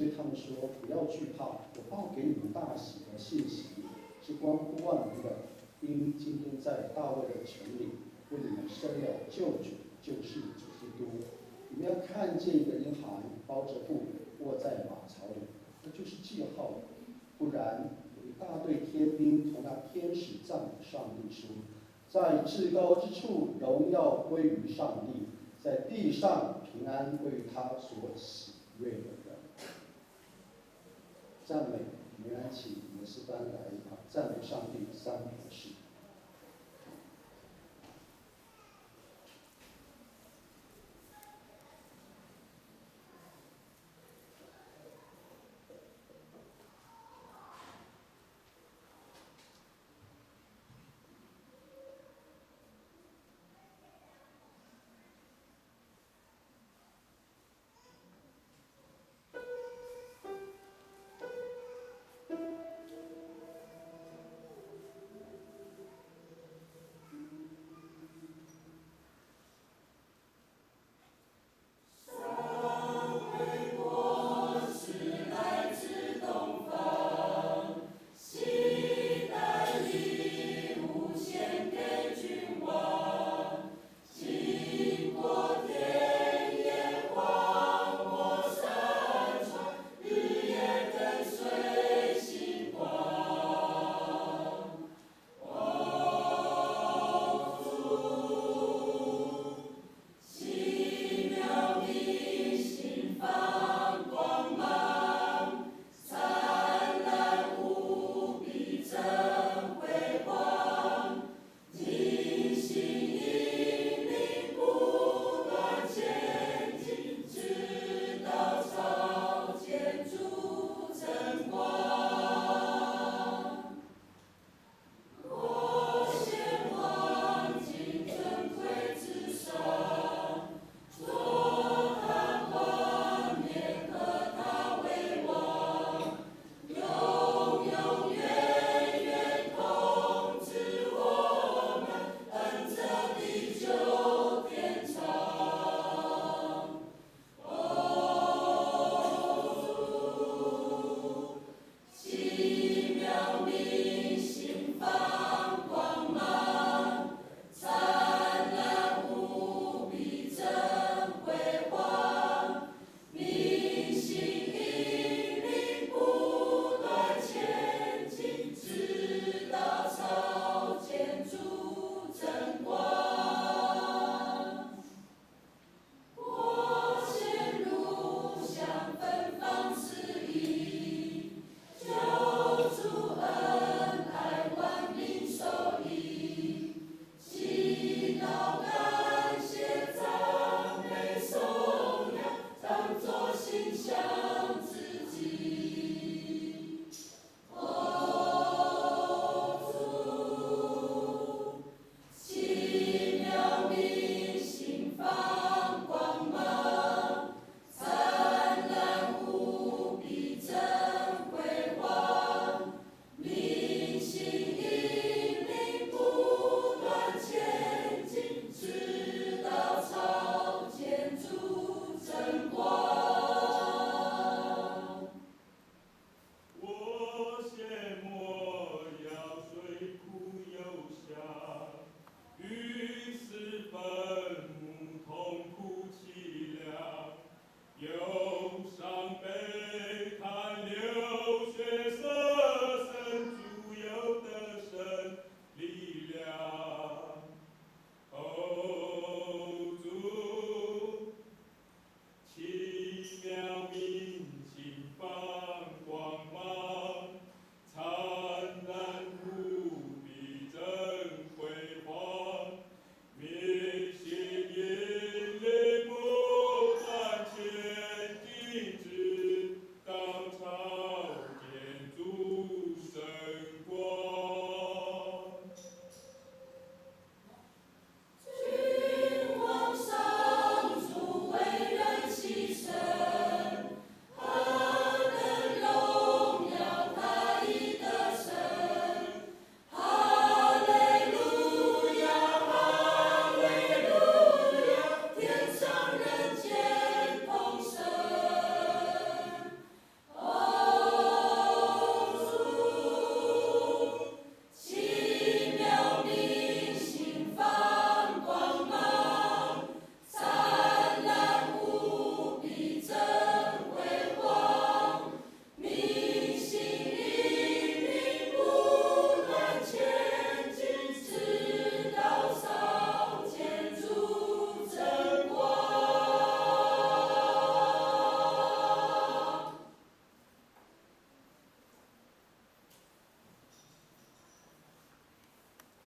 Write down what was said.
对他们说：“不要惧怕，我报给你们大喜和信息，是关乎万民的。因今天在大卫的城里为你们生了救主，就是主基督。你们要看见一个婴孩包着布卧在马槽里，那就是记号。不然有一大队天兵同那天使赞美上帝说：在至高之处荣耀归于上帝，在地上平安归于他所喜悦的人。”赞美，我们来请摩斯班来赞美上帝。